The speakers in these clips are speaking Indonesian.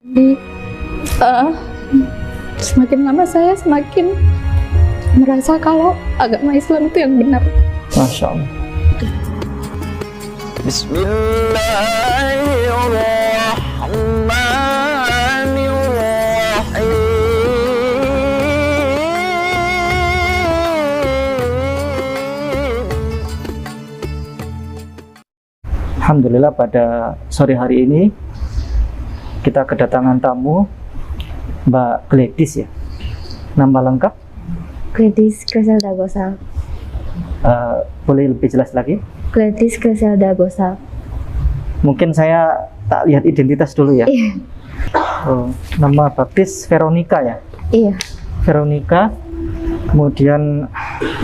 Jadi, eh, semakin lama saya semakin merasa kalau agama Islam itu yang benar. Masya Allah. Alhamdulillah pada sore hari ini kita kedatangan tamu Mbak Gladys ya. Nama lengkap? Gladys Griselda Gosal. Boleh lebih jelas lagi? Gladys Griselda Gosal. Mungkin saya tak lihat identitas dulu ya. Iya. Oh, nama baptis Veronica ya? Iya. Veronica. Kemudian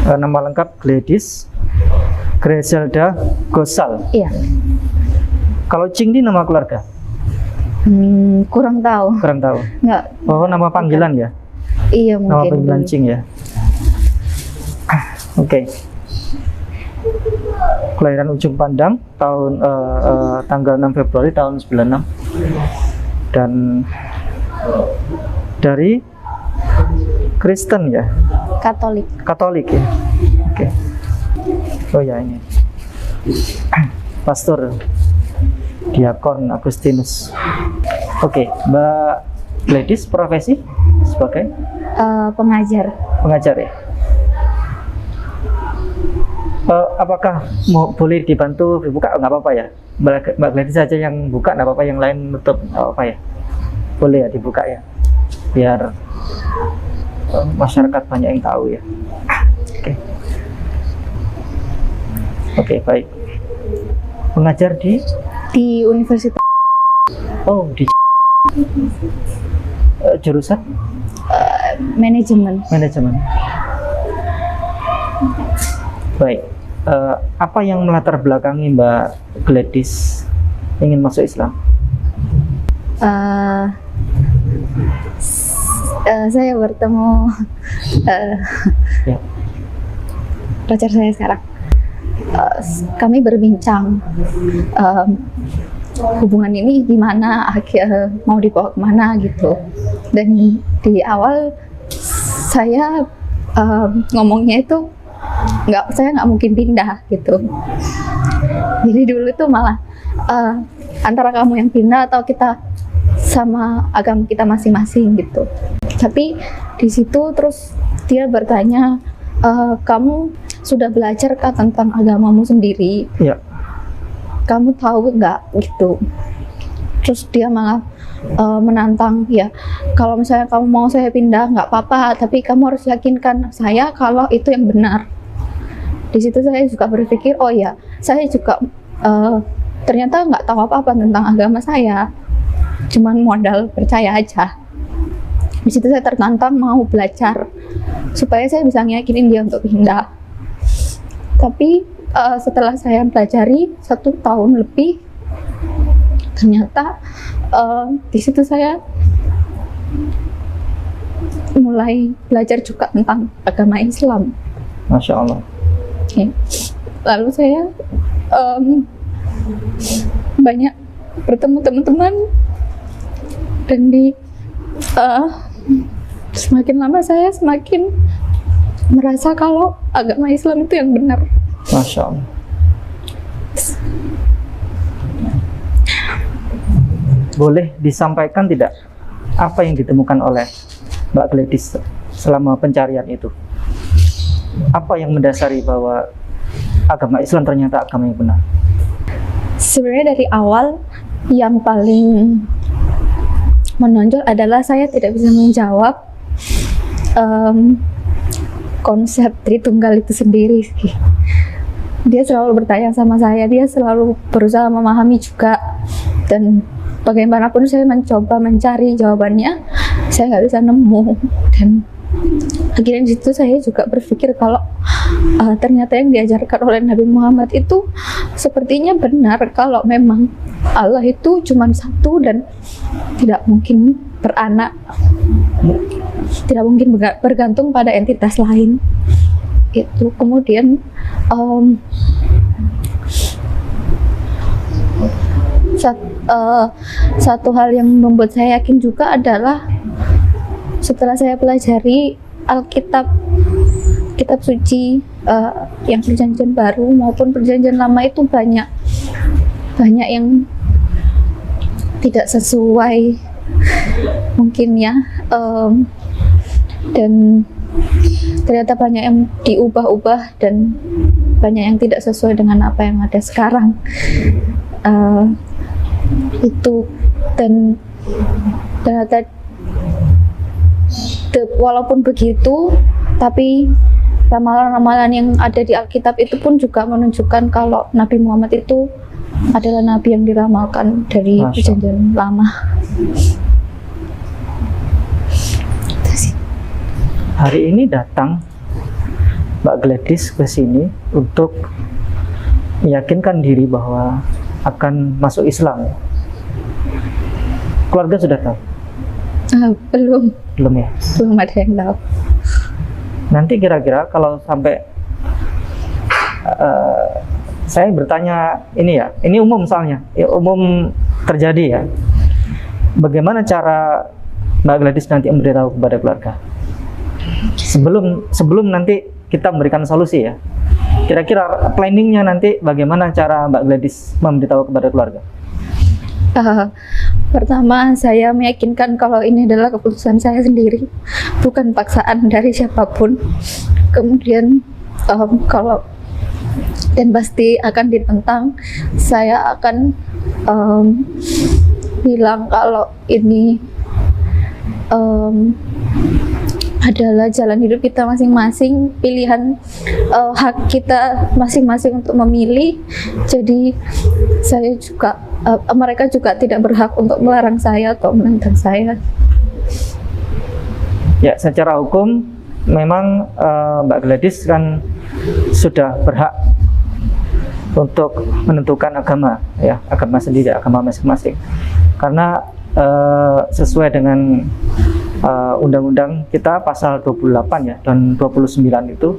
nama lengkap Gladys Griselda Gosal. Iya. Kalau Cing ini nama keluarga? Kurang tahu. Kurang tahu. Nggak. Oh, nama panggilan ya? Iya Nama mungkin. panggilan Cing ya? Oke. Kelahiran Ujung Pandang tahun tanggal 6 Februari tahun 96 dan dari Kristen ya? Katolik. Katolik ya? Oke. Oh ya ini Pastor Diakon Agustinus. Oke, Mbak Gladys profesi sebagai Pengajar. pengajar ya? Apakah boleh dibantu dibuka? Nggak apa-apa ya? Mbak Gladys saja yang buka, nggak apa-apa, yang lain nutup, nggak apa-apa ya? Boleh ya dibuka ya? Biar masyarakat banyak yang tahu ya. Oke. Oke, baik. Mengajar Di Universitas oh di jurusan Manajemen. manajemen. Baik. Apa yang melatar belakangi Mbak Gladys ingin masuk Islam? Saya bertemu Ya. pacar saya sekarang. Kami berbincang hubungan ini gimana, mau dibawa kemana gitu. Dan di awal saya ngomongnya itu saya nggak mungkin pindah gitu. Jadi dulu itu malah antara kamu yang pindah atau kita sama agama kita masing-masing gitu. Tapi di situ terus dia bertanya, kamu sudah belajar kah tentang agamamu sendiri? Ya. Kamu tahu nggak gitu? Terus dia malah menantang, ya kalau misalnya kamu mau saya pindah nggak apa-apa, tapi kamu harus yakinkan saya kalau itu yang benar. Di situ saya juga berpikir, oh ya, saya juga ternyata nggak tahu apa-apa tentang agama saya, cuman modal percaya aja. Di situ saya tertantang mau belajar supaya saya bisa ngiyakinin dia untuk pindah. Tapi setelah saya pelajari 1 tahun lebih, ternyata di situ saya mulai belajar juga tentang agama Islam. Masya Allah. Oke. Lalu saya banyak bertemu teman-teman dan semakin lama saya semakin merasa kalau agama Islam itu yang benar. Masya Allah. Boleh disampaikan tidak apa yang ditemukan oleh Mbak Gladys selama pencarian itu? Apa yang mendasari bahwa agama Islam ternyata agama yang benar? Sebenarnya dari awal yang paling menonjol adalah saya tidak bisa menjawab konsep Tritunggal itu sendiri sih. Dia selalu bertanya sama saya, dia selalu berusaha memahami juga, dan bagaimanapun saya mencoba mencari jawabannya, saya nggak bisa nemu. Dan akhirnya di situ saya juga berpikir kalau ternyata yang diajarkan oleh Nabi Muhammad itu sepertinya benar, kalau memang Allah itu cuma satu dan tidak mungkin beranak, tidak mungkin bergantung pada entitas lain. Itu kemudian Satu hal yang membuat saya yakin juga adalah setelah saya pelajari Alkitab, kitab suci, yang perjanjian baru maupun perjanjian lama itu banyak yang tidak sesuai mungkin ya, dan ternyata banyak yang diubah-ubah dan banyak yang tidak sesuai dengan apa yang ada sekarang. Itu, dan ternyata walaupun begitu, tapi ramalan-ramalan yang ada di Alkitab itu pun juga menunjukkan kalau Nabi Muhammad itu adalah nabi yang diramalkan dari perjanjian lama. Hari ini datang Mbak Gladys ke sini untuk meyakinkan diri bahwa akan masuk Islam. Keluarga sudah tahu? Belum ya? Belum ada yang tahu. Nanti kira-kira kalau sampai saya bertanya ini ya, ini umum misalnya, umum terjadi ya. Bagaimana cara Mbak Gladys nanti memberitahu kepada keluarga? Sebelum nanti kita memberikan solusi ya. Kira-kira planningnya nanti bagaimana cara Mbak Gladys memberitahu kepada keluarga? Pertama, saya meyakinkan kalau ini adalah keputusan saya sendiri, bukan paksaan dari siapapun. Kemudian kalau dan pasti akan ditentang, saya akan bilang kalau ini adalah jalan hidup kita masing-masing, pilihan hak kita masing-masing untuk memilih. Jadi saya juga mereka juga tidak berhak untuk melarang saya atau menentang saya. Ya, secara hukum memang Mbak Gladys kan sudah berhak untuk menentukan agama, ya, agama sendiri, agama masing-masing. Karena sesuai dengan undang-undang kita pasal 28 ya dan 29 itu,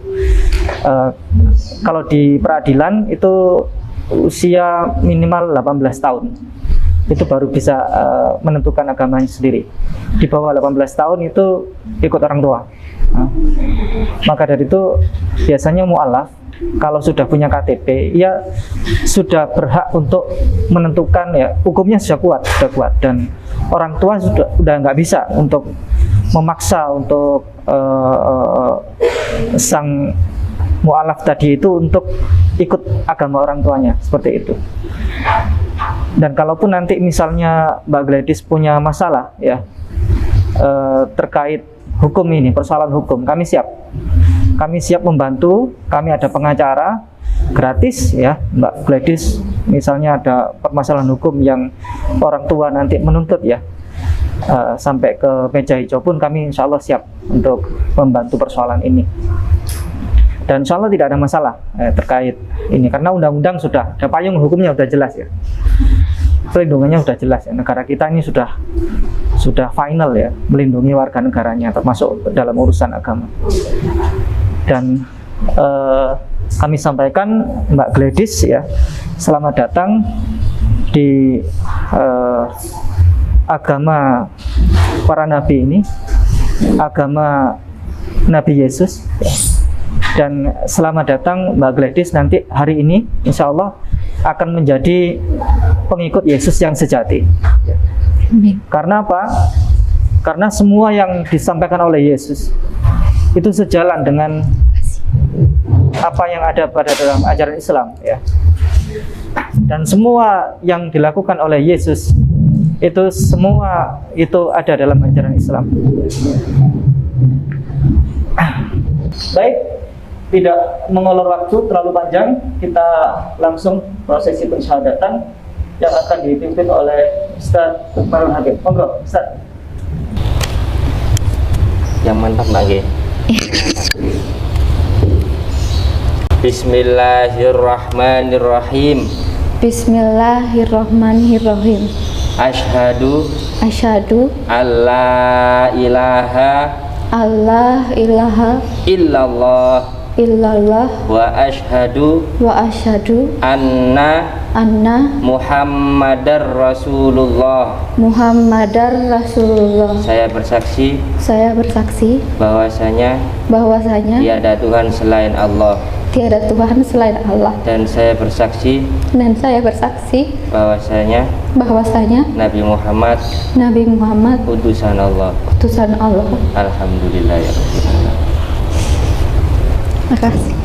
kalau di peradilan itu usia minimal 18 tahun itu baru bisa menentukan agamanya sendiri. Di bawah 18 tahun itu ikut orang tua. Maka dari itu biasanya mu'alaf kalau sudah punya KTP, ia sudah berhak untuk menentukan, ya, hukumnya sudah kuat, dan orang tua sudah nggak bisa untuk memaksa untuk sang mu'alaf tadi itu untuk ikut agama orang tuanya, seperti itu. Dan kalaupun nanti misalnya Mbak Gladys punya masalah ya terkait hukum ini, persoalan hukum, kami siap membantu. Kami ada pengacara gratis ya, Mbak Gladys misalnya ada permasalahan hukum yang orang tua nanti menuntut ya, sampai ke meja hijau pun kami insya Allah siap untuk membantu persoalan ini. Dan insya Allah tidak ada masalah terkait ini, karena undang-undang sudah ada, payung hukumnya sudah jelas ya, perlindungannya sudah jelas ya. Negara kita ini sudah final ya, melindungi warga negaranya termasuk dalam urusan agama. Dan kami sampaikan Mbak Gladys ya, selamat datang di agama para nabi ini, agama Nabi Yesus ya. Dan selamat datang Mbak Gladys nanti hari ini insya Allah akan menjadi pengikut Yesus yang sejati. Karena apa? Karena semua yang disampaikan oleh Yesus itu sejalan dengan apa yang ada pada dalam ajaran Islam ya. Dan semua yang dilakukan oleh Yesus itu semua itu ada dalam ajaran Islam. Baik, tidak mengolor waktu terlalu panjang, kita langsung prosesi pensyahadatan yang akan dipimpin oleh Ustaz Lukmanul Hakim. Monggo, Ustaz. Yang mantap lagi. Bismillahirrahmanirrahim. Bismillahirrahmanirrahim. Asyhadu Allah ilaha illallah illallah wa asyhadu wa asyhadu anna anna Muhammadar Rasulullah. Muhammadar Rasulullah. Saya bersaksi Saya bersaksi bahwasanya bahwasanya tiada Tuhan selain Allah, tiada Tuhan selain Allah, dan saya bersaksi dan saya bersaksi bahwasanya Nabi Muhammad utusan Allah. utusan Allah. Alhamdulillah ya Rabbil alamin. Makasih.